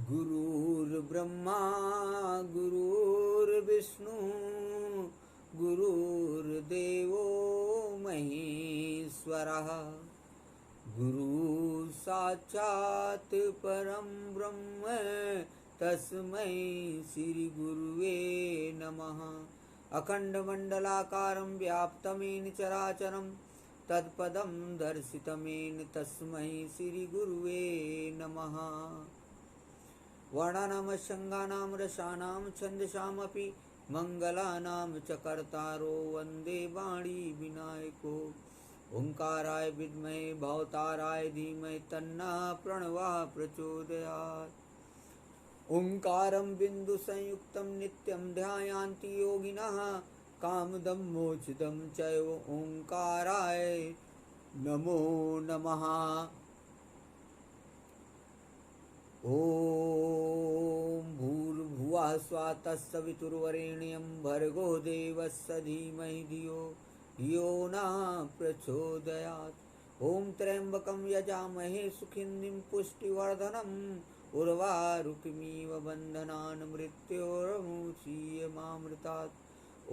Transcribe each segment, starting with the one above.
गुरुर्ब्रह्मा गुरुर्विष्णु गुरुर्देवो महेश्वरः गुरु साक्षात् परं ब्रह्म तस्मै श्री गुरुवे नमः। अखण्डमण्डलाकारं व्याप्तमेन चराचरं तत्पदं दर्शितमेन तस्मै श्री गुरुवे नमः। वर्णानां शङ्गानां रसानां छन्दसामपि मङ्गलानां च कर्तारो वन्दे वाणी विनायको। ओंकाराय विद्महे भवताराय धीमहि तन्नः प्रणवः प्रचोदयात्। ओंकारं बिन्दुसंयुक्तं नित्यं ध्यायान्ति योगिनः कामदं मोक्षदं चैव ओंकाराय नमो नमः। ॐ भूर्भुवः स्वः तत्सवितुर्वरेण्यं भर्गो देवस्य धीमहि धियो यो न प्रचोदयात्। ॐ त्र्यम्बकं यजामहे सुगन्धिं पुष्टिवर्धनम् उर्वारुकमिव बन्धनान् मृत्योर्मुक्षीयमामृतात्।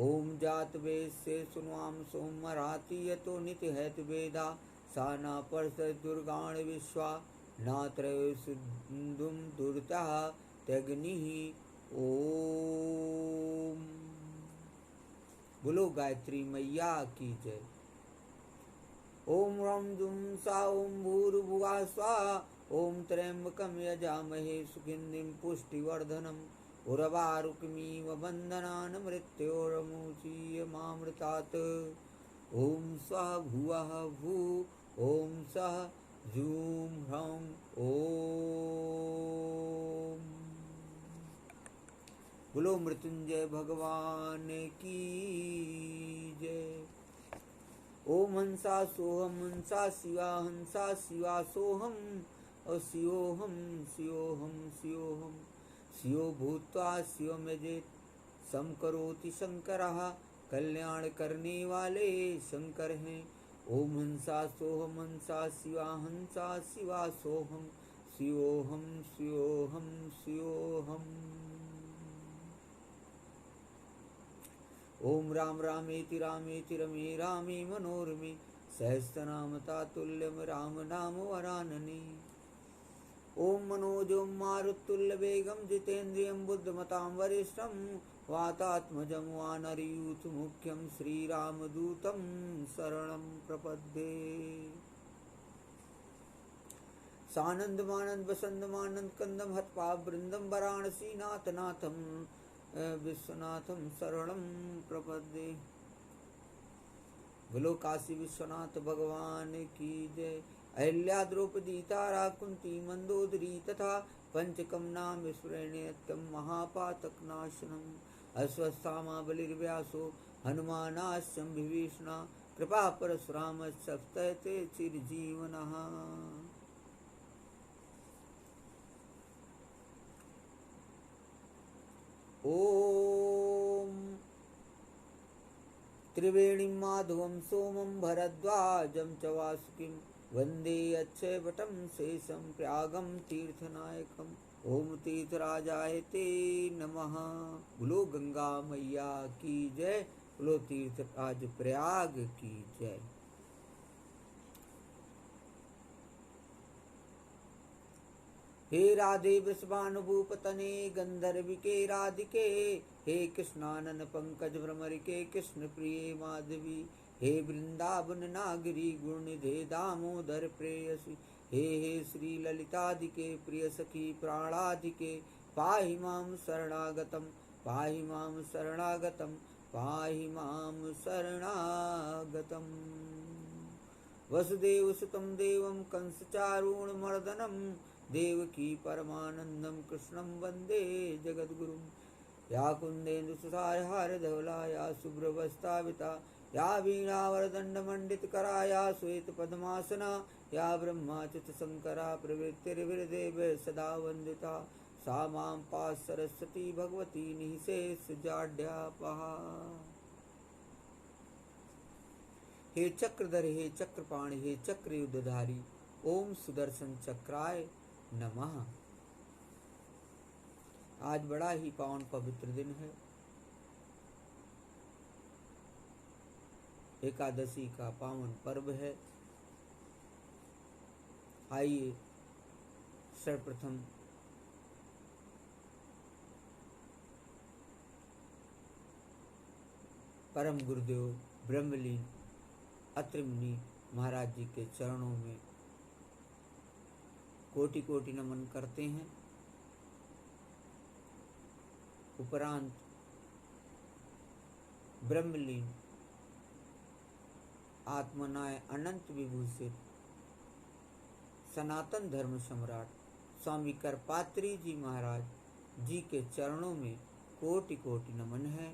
ॐ जातवेदस्य शृण्वाम सोमराति यतो नित्यहेतवेदा सा न पर्षदि दुर्गाणि विश्वा नात्रयो सिन्धुं दुर्तः त्यग्निः। ओम बोलो गायत्री मैया की जय। ओम रं जुं सा ओम भूर्भुवः स्वः ओम त्र्यम्बकं यजामहे सुगन्धिं पुष्टिवर्धनम् उर्वारुकमिव बन्धनान् मृत्योर्मुक्षीयमामृतात्। ओम स्वः भुवः भुः ओम सः जूं ह्रौं ओम। बोलो मृत्युंजय भगवान की जय। ओम हंसा सोहम हंसा शिवा सोहम और शिवोहम शिवोहम शिवोहम शिवो भूत्वा शिवमयजेत् समकरोति शंकरः कल्याण करने वाले शंकर हैं। ओम हंसा सोहम हंसा शिवा सोहम शिवोहम शिवोहम शिवोहम। ओम राम रामेति रामेति रमे रामे मनोरमे सहस्रनाम तातुल्यम राम नाम वरानने। ओम मनोजोम मारुतुल्यवेगं जितेन्द्रियं बुद्धिमतां वरिष्ठं वातात्मजं वानरयूथ मुख्यं श्रीरामदूतं शरणं प्रपद्ये। सानन्दमानन्द वसन्दमानन्द कंदं हत्वा वृन्दं वाराणसी नाथनाथं विश्वनाथं शरणं प्रपद्ये। बोलो काशी विश्वनाथ भगवान की जय। अहिल्या द्रौपदी तारा कुंती मंदोदरी तथा पंचकमना विस्मरणीयं महापातकनाशनम् अश्वत्थामा बलिर्व्यासो हनुमानाश्चं विभीषणः कृपा परशुरामश्चैते चिरजीवनः। ओम त्रिवेणीं माधवं सोमं भरद्वाजं च वासुकिं वन्दे अक्षयवटं शेषं प्रयागं तीर्थनायकम्। ओम तीर्थराजाय ते नमः। बोलो गंगा मैया की जय। बोलो तीर्थराज प्रयाग की जय। हे राधे वृषभानुभूपतने गंधर्विके राधिके हे कृष्णानन पंकज भ्रमरिके कृष्ण प्रिय माधवी हे वृंदावन नागरी गुणनिधे दामोदर प्रेयसी हे श्री ललितादिके प्रिय सखी प्राणाधिके पाहि मां शरणागतं पाहि मां शरणागतं पाहि मां शरणागतम्। वसुदेवसुतं देवं कंसचारूणमर्दनं देवकी परमानंदं कृष्णं वंदे जगद्गुरुं। या कुन्देन्दुसुधारहारधवला या शुभ्रवस्त्राविता या वीणावरदण्डमण्डितकरा या श्वेतपद्मासना या ब्रह्माच्युतशङ्करा प्रवृत्तिर्विरदेव सदा वन्दिता सा मां पाहि सरस्वती भगवती निःशेषजाड्यापहा। हे चक्रधर हे चक्रपाणि हे चक्रयुधधारी ओम सुदर्शन चक्राय नमः। आज बड़ा ही पावन पवित्र दिन है। एकादशी का पावन पर्व है। आइए सर्वप्रथम परम गुरुदेव ब्रह्मलीन अत्रि मुनि महाराज जी के चरणों में कोटि कोटि नमन करते हैं। उपरांत ब्रह्मलीन आत्मनाय अनंत विभूषित सनातन धर्म सम्राट स्वामी करपात्री जी महाराज जी के चरणों में कोटि कोटि नमन है।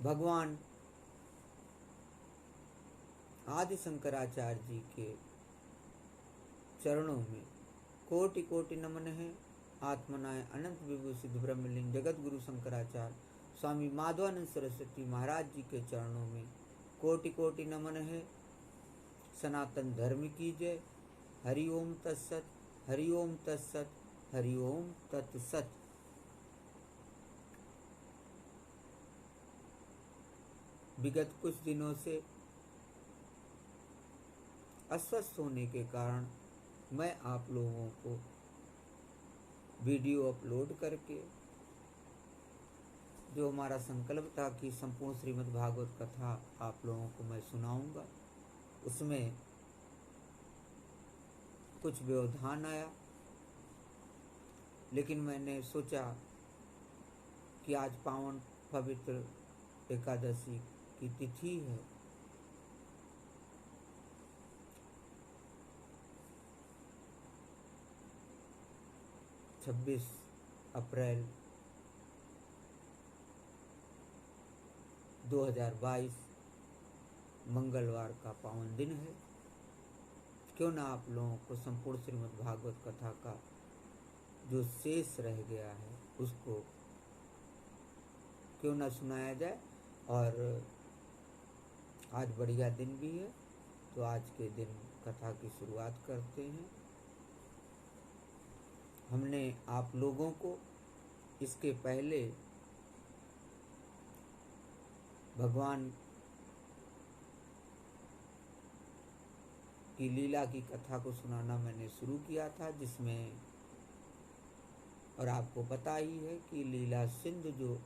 भगवान आदि शंकराचार्य जी के चरणों में कोटि कोटि नमन है। आत्मनाय अनंत विभूषित ब्रह्मलीन जगत गुरु शंकराचार्य स्वामी माधवानंद सरस्वती महाराज जी के चरणों में कोटि कोटि नमन है। सनातन धर्म की जय। हरि ओम तत्सत, हरि ओम तत्सत, हरि ओम तत्सत। विगत कुछ दिनों से अस्वस्थ होने के कारण मैं आप लोगों को वीडियो अपलोड करके जो हमारा संकल्प था कि संपूर्ण श्रीमद् भागवत कथा आप लोगों को मैं सुनाऊंगा, उसमें कुछ व्यवधान आया। लेकिन मैंने सोचा कि आज पावन पवित्र एकादशी की तिथि है। अप्रैल 2022 मंगलवार का पावन दिन है। क्यों ना आप लोगों को संपूर्ण श्रीमद् भागवत कथा का जो शेष रह गया है उसको क्यों ना सुनाया जाए। और आज बढ़िया दिन भी है, तो आज के दिन कथा की शुरुआत करते हैं। हमने आप लोगों को इसके पहले भगवान की लीला की कथा को सुनाना मैंने शुरू किया था, जिसमें और आपको पता ही है कि लीला सिंधु जो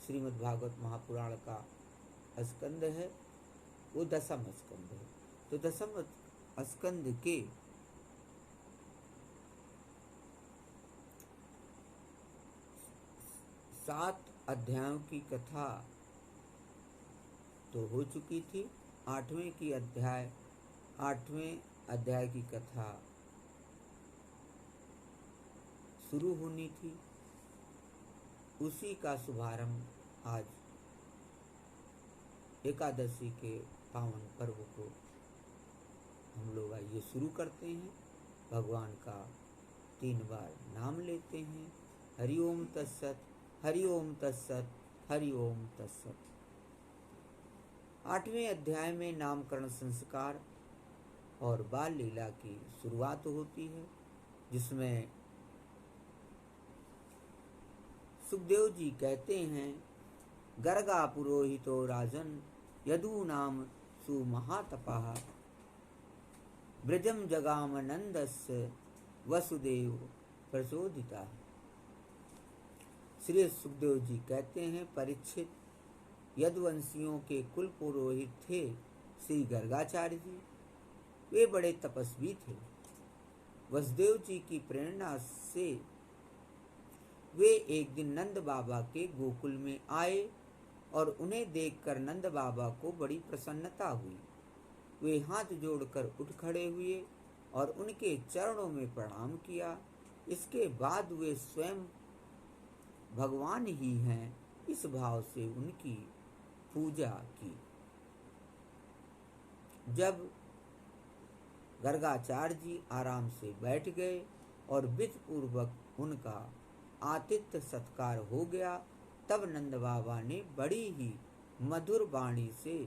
श्रीमद् भागवत महापुराण का स्कंद है वो दसम स्कंद है। तो दसम स्कंद के 7 अध्यायों की कथा तो हो चुकी थी। 8वें अध्याय की कथा शुरू होनी थी। उसी का शुभारंभ आज एकादशी के पावन पर्व को हम लोग आइए शुरू करते हैं। भगवान का 3 बार नाम लेते हैं। हरि ओम तत्सत, हरि ओम तत्सत, हरि ओम तत्सत। 8वें अध्याय में नामकरण संस्कार और बाल लीला की शुरुआत होती है, जिसमें सुखदेव जी कहते हैं, गर्गा पुरोहितो राजन यदु नाम सुमहातपः ब्रजम जगामनंदस्य वसुदेव प्रचोदिता। श्री सुखदेव जी कहते हैं, परीक्षित यदुवंशियों के कुल पुरोहित थे श्री गर्गाचार्य जी। वे बड़े तपस्वी थे। वसुदेव जी की प्रेरणा से वे एक दिन नंद बाबा के गोकुल में आए और उन्हें देखकर नंद बाबा को बड़ी प्रसन्नता हुई। वे हाथ जोड़कर उठ खड़े हुए और उनके चरणों में प्रणाम किया। इसके बाद वे स्वयं भगवान ही हैं इस भाव से उनकी पूजा की। जब गर्गाचार्य जी आराम से बैठ गए और विधिपूर्वक उनका आतिथ्य सत्कार हो गया, तब नंद बाबा ने बड़ी ही मधुर वाणी से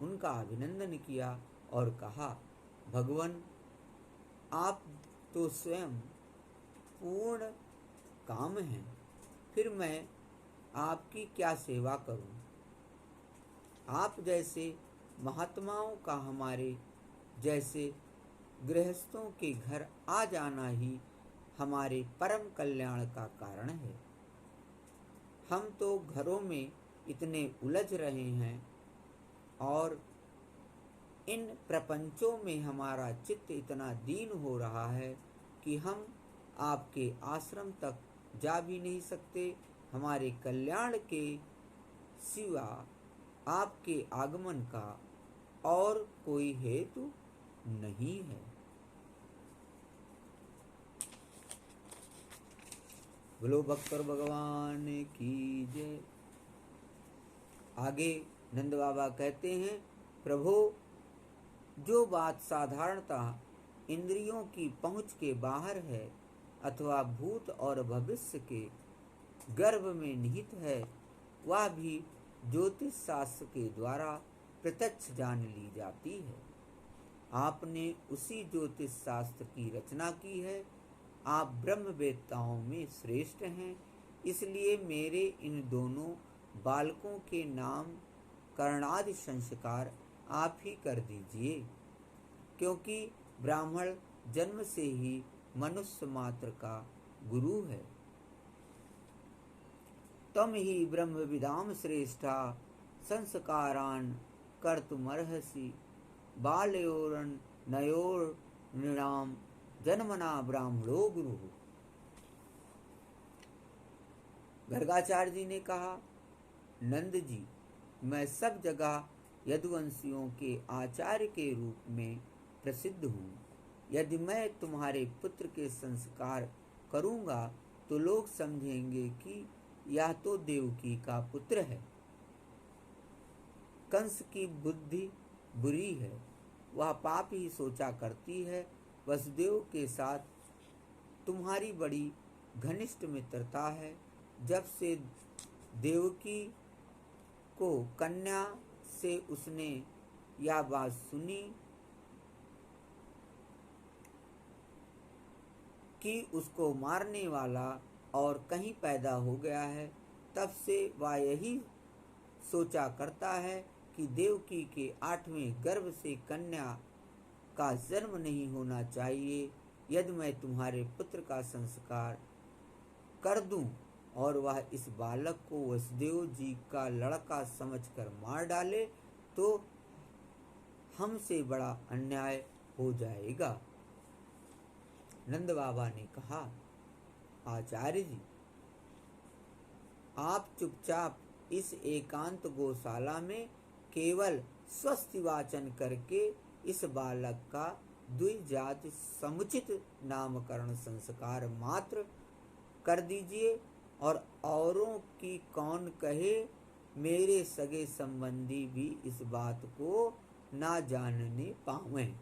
उनका अभिनंदन किया और कहा, भगवान आप तो स्वयं पूर्ण काम हैं। फिर मैं आपकी क्या सेवा करूं? आप जैसे महात्माओं का हमारे जैसे गृहस्थों के घर आ जाना ही हमारे परम कल्याण का कारण है। हम तो घरों में इतने उलझ रहे हैं और इन प्रपंचों में हमारा चित्त इतना दीन हो रहा है कि हम आपके आश्रम तक जा भी नहीं सकते। हमारे कल्याण के सिवा आपके आगमन का और कोई हेतु नहीं है। बोलो भक्तर भगवान की जय। आगे नंद बाबा कहते हैं, प्रभु, जो बात साधारणतः इंद्रियों की पहुंच के बाहर है अथवा भूत और भविष्य के गर्भ में निहित है, वह भी ज्योतिष शास्त्र के द्वारा प्रत्यक्ष जान ली जाती है। आपने उसी ज्योतिष शास्त्र की रचना की है। आप ब्रह्मवेत्ताओं में श्रेष्ठ हैं, इसलिए मेरे इन दोनों बालकों के नाम करणादि संस्कार आप ही कर दीजिए, क्योंकि ब्राह्मण जन्म से ही मनुष्य मात्र का गुरु है। तम ही ब्रह्म विदाम श्रेष्ठा संस्कारान कर्तुमर्हसि बालयोरन नयोर नृणाम जन्मना ब्राह्मणो गुरु। गर्गाचार्य जी ने कहा, नंद जी, मैं सब जगह यदुवंशियों के आचार्य के रूप में प्रसिद्ध हूँ। यदि मैं तुम्हारे पुत्र के संस्कार करूँगा तो लोग समझेंगे कि यह तो देवकी का पुत्र है। कंस की बुद्धि बुरी है, वह पाप ही सोचा करती है। वसुदेव के साथ तुम्हारी बड़ी घनिष्ठ मित्रता है। जब से देवकी को कन्या से उसने यह बात सुनी कि उसको मारने वाला और कहीं पैदा हो गया है, तब से वह यही सोचा करता है कि देवकी के 8वें गर्भ से कन्या का जन्म नहीं होना चाहिए। यदि मैं तुम्हारे पुत्र का संस्कार कर दूं और वह इस बालक को वसुदेव जी का लड़का समझकर मार डाले तो हमसे बड़ा अन्याय हो जाएगा। नंद बाबा ने कहा, आचार्य जी, आप चुपचाप इस एकांत गौशाला में केवल स्वस्ति वाचन करके इस बालक का द्विजाति समुचित नामकरण संस्कार मात्र कर दीजिए और औरों की कौन कहे, मेरे सगे संबंधी भी इस बात को ना जानने पावें।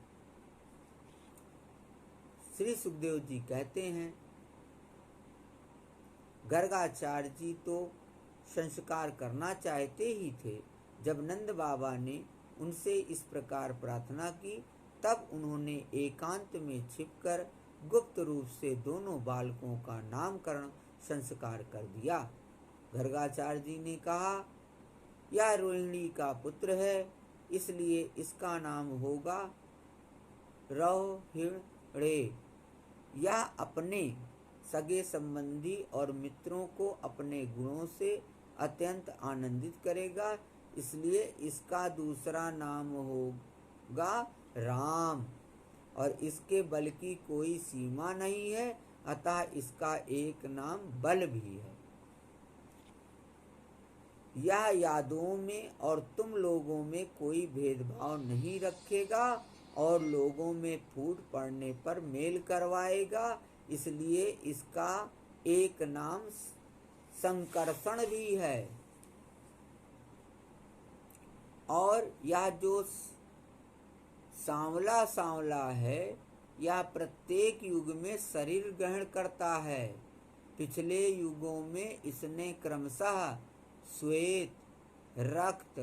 श्री सुखदेव जी कहते हैं, गर्गाचार्य जी तो संस्कार करना चाहते ही थे। जब नंद बाबा ने उनसे इस प्रकार प्रार्थना की, तब उन्होंने एकांत में छिपकर गुप्त रूप से दोनों बालकों का नामकरण संस्कार कर दिया। गर्गाचार्य जी ने कहा, यह रोहिणी का पुत्र है, इसलिए इसका नाम होगा रोहिणे। यह अपने सगे संबंधी और मित्रों को अपने गुणों से अत्यंत आनंदित करेगा, इसलिए इसका दूसरा नाम होगा राम, और इसके बल की कोई सीमा नहीं है, अतः इसका एक नाम बल भी है। यह यादों में और तुम लोगों में कोई भेदभाव नहीं रखेगा और लोगों में फूट पड़ने पर मेल करवाएगा, इसलिए इसका एक नाम संकर्षण भी है। और यह जो सांवला सांवला है, यह प्रत्येक युग में शरीर ग्रहण करता है। पिछले युगों में इसने क्रमशः श्वेत, रक्त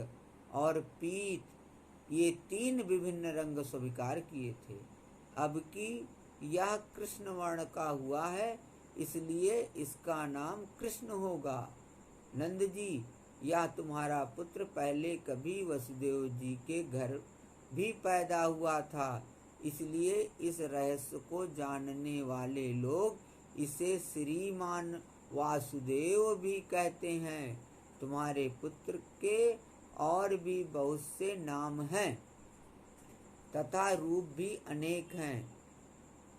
और पीत ये 3 विभिन्न रंग स्वीकार किए थे। अब कि यह कृष्ण वर्ण का हुआ है, इसलिए इसका नाम कृष्ण होगा। नंद जी, यह तुम्हारा पुत्र पहले कभी वसुदेव जी के घर भी पैदा हुआ था, इसलिए इस रहस्य को जानने वाले लोग इसे श्रीमान वासुदेव भी कहते हैं। तुम्हारे पुत्र के और भी बहुत से नाम हैं तथा रूप भी अनेक हैं।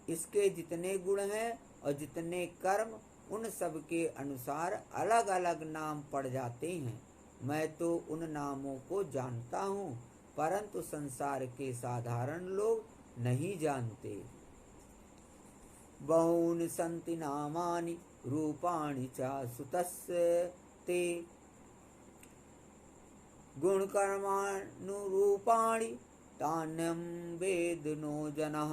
इसके जितने गुण हैं और जितने कर्म, उन सब के अनुसार अलग अलग नाम पड़ जाते हैं। मैं तो उन नामों को जानता हूँ, परंतु संसार के साधारण लोग नहीं जानते। बहूनि सन्ति नामानि रूपाणि च सुतस्य ते गुणकर्मानुरूपाणि तान्यं वेद नो जनः।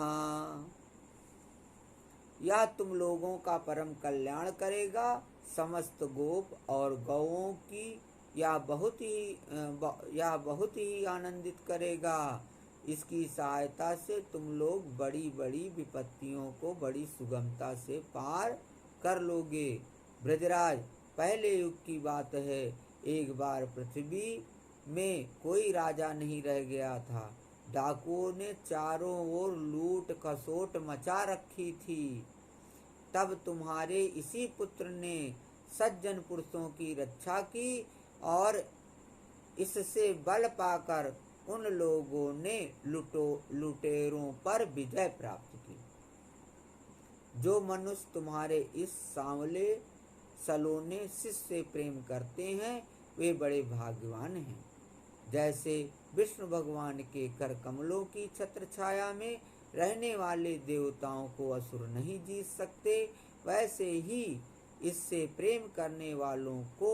यह तुम लोगों का परम कल्याण करेगा। समस्त गोप और गौओं की यह बहुत ही आनंदित करेगा। इसकी सहायता से तुम लोग बड़ी बड़ी विपत्तियों को बड़ी सुगमता से पार कर लोगे। ब्रजराज, पहले युग की बात है। एक बार पृथ्वी में कोई राजा नहीं रह गया था। डाकुओं ने चारों ओर लूट खसोट मचा रखी थी। तब तुम्हारे इसी पुत्र ने सज्जन पुरुषों की रक्षा की और इससे बल पाकर उन लोगों ने लुटेरों पर विजय प्राप्त की। जो मनुष्य तुम्हारे इस सांवले सलोने शिष्य से प्रेम करते हैं, वे बड़े भाग्यवान हैं। जैसे विष्णु भगवान के कर कमलों की छत्र छाया में रहने वाले देवताओं को असुर नहीं जीत सकते, वैसे ही इससे प्रेम करने वालों को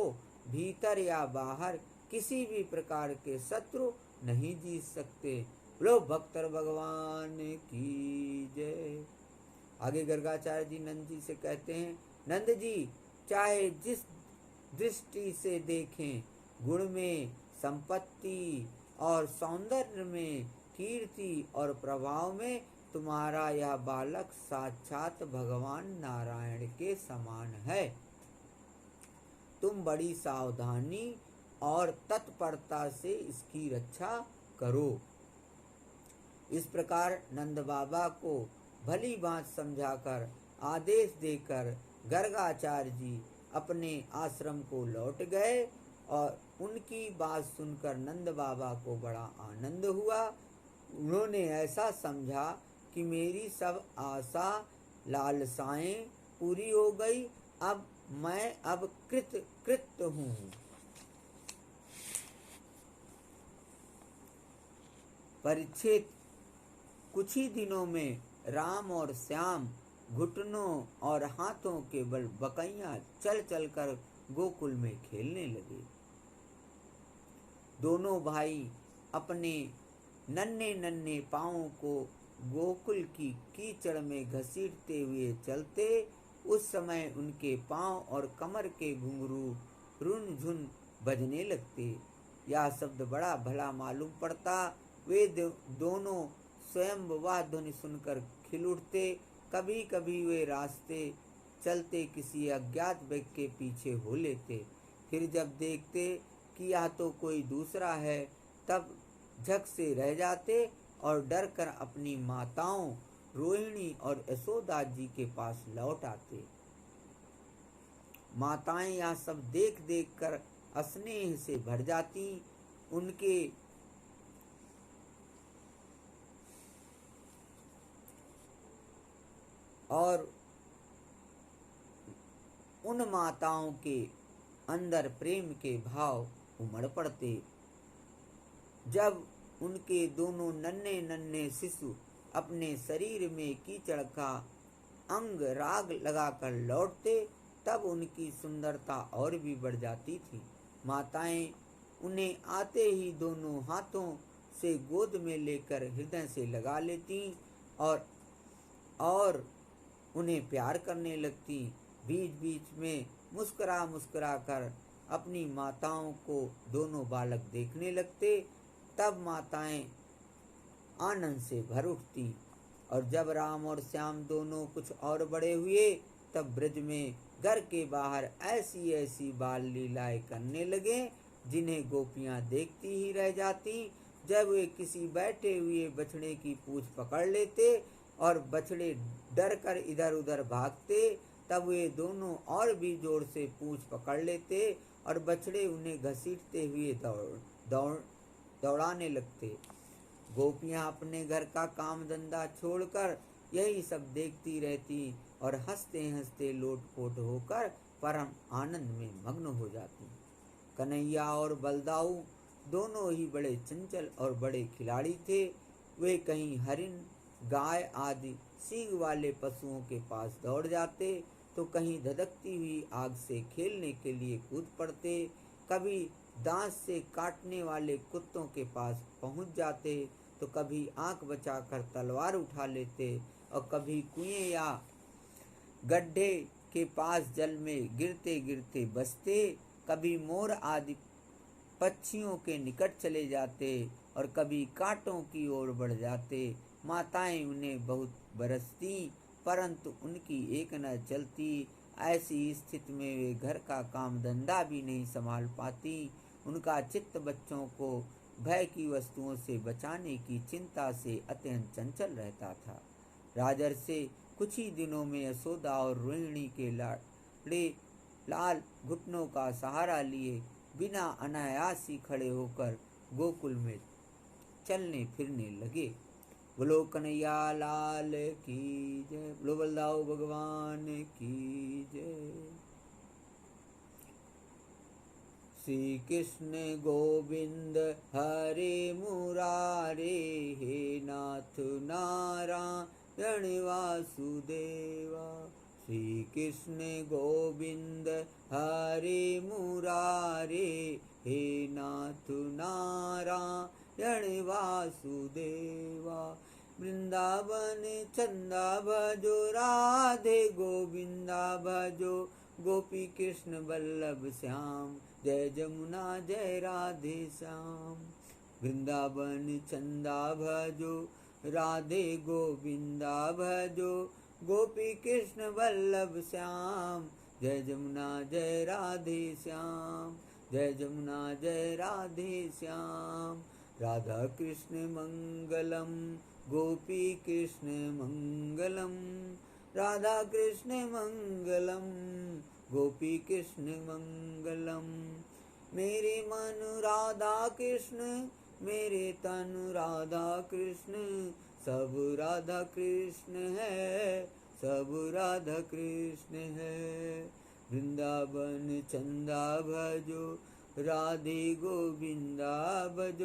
भीतर या बाहर किसी भी प्रकार के शत्रु नहीं जीत सकते। बोलो भक्तर भगवान की जय। आगे गर्गाचार्य जी नंद जी से कहते हैं, नंद जी, चाहे जिस दृष्टि से देखें, गुण में, संपत्ति और सौंदर्य में, कीर्ति और प्रभाव में तुम्हारा यह बालक साक्षात भगवान नारायण के समान है। तुम बड़ी सावधानी और तत्परता से इसकी रक्षा करो। इस प्रकार नंद बाबा को भली भांति समझाकर आदेश देकर गर्गाचार्य जी अपने आश्रम को लौट गए और उनकी बात सुनकर नंद बाबा को बड़ा आनंद हुआ। उन्होंने ऐसा समझा कि मेरी सब आशा लालसाएं पूरी हो गई, अब मैं कृत हूँ। परीक्षित, कुछ ही दिनों में राम और श्याम घुटनों और हाथों के बल बकैया चल चलकर गोकुल में खेलने लगे। दोनों भाई अपने नन्हे नन्हे पांवों को गोकुल की कीचड़ में घसीटते हुए चलते। उस समय उनके पांव और कमर के घुंघरू रुन झुन बजने लगते। यह शब्द बड़ा भला मालूम पड़ता। वे दोनों स्वयं वह ध्वनि सुनकर खिल उठते। कभी कभी वे रास्ते चलते किसी अज्ञात व्यक्ति के पीछे हो लेते। फिर जब देखते कि यह तो कोई दूसरा है, तब झक से रह जाते और डर कर अपनी माताओं रोहिणी और यशोदा जी के पास लौट आते। माताएं यह सब देख देख कर स्नेह से भर जाती। उनके और उन माताओं के अंदर प्रेम के भाव उमड़ पड़ते। जब उनके दोनों नन्हे नन्हे शिशु अपने शरीर में कीचड़ का अंग राग लगाकर लौटते, तब उनकी सुंदरता और भी बढ़ जाती थी। माताएं उन्हें आते ही दोनों हाथों से गोद में लेकर हृदय से लगा लेती और उन्हें प्यार करने लगती। बीच बीच में मुस्कुरा मुस्कुरा कर अपनी माताओं को दोनों बालक देखने लगते। तब माताएं आनंद से भर उठती। और जब राम और श्याम दोनों कुछ और बड़े हुए, तब ब्रज में घर के बाहर ऐसी ऐसी बाल लीलाएं करने लगे जिन्हें गोपियां देखती ही रह जाती। जब वे किसी बैठे हुए बछड़े की पूंछ पकड़ लेते और बछड़े डर कर इधर उधर भागते, तब वे दोनों और भी जोर से पूंछ पकड़ लेते और बछड़े उन्हें घसीटते हुए दौड़ाने लगते। गोपियां अपने घर का काम धंधा छोड़कर यही सब देखती रहती और हंसते हंसते लोटपोट होकर परम आनंद में मग्न हो जाती। कन्हैया और बलदाऊ दोनों ही बड़े चंचल और बड़े खिलाड़ी थे। वे कहीं हरिन, गाय आदि सींग वाले पशुओं के पास दौड़ जाते तो कहीं धधकती हुई आग से खेलने के लिए कूद पड़ते, कभी दांत से काटने वाले कुत्तों के पास पहुंच जाते तो कभी आंख बचाकर तलवार उठा लेते और कभी कुएं या गड्ढे के पास जल में गिरते गिरते बचते, कभी मोर आदि पक्षियों के निकट चले जाते और कभी कांटों की ओर बढ़ जाते। माताएं उन्हें बहुत बरसती परंतु उनकी एक न चलती। ऐसी स्थिति में वे घर का काम धंधा भी नहीं संभाल पाती। उनका चित्त बच्चों को भय की वस्तुओं से बचाने की चिंता से अत्यंत चंचल रहता था। राजर्षि कुछ ही दिनों में यशोदा और रोहिणी के लाड़े लाल घुटनों का सहारा लिए बिना अनायास ही खड़े होकर गोकुल में चलने फिरने लगे। बोलो कन्हैया लाल की जय, बोलो बलदाऊ भगवान की जय। श्री कृष्ण गोविंद हरे मुरारे, हे नाथ नारायण वासुदेवा। श्री कृष्ण गोविंद हरे मुरारे, हे नाथ नारायण वासुदेवा। वृंदावन चंदा भजो, राधे गोविंदा भजो, गोपी कृष्ण वल्लभ श्याम, जय जमुना जय राधे श्याम। वृंदावन चंदा भजो, राधे गोविंदा भजो, गोपी कृष्ण वल्लभ श्याम, जय जमुना जय राधे श्याम, जय जमुना जय राधे श्याम। राधा कृष्ण मंगलम, गोपी कृष्ण मंगलम, राधा कृष्ण मंगलम, गोपी कृष्ण मंगलम। मेरे मन राधा कृष्ण, मेरे तन राधा कृष्ण, सब राधा कृष्ण है, सब राधा कृष्ण है। वृंदावन चंदा भजो, राधे गोविंदा भजो,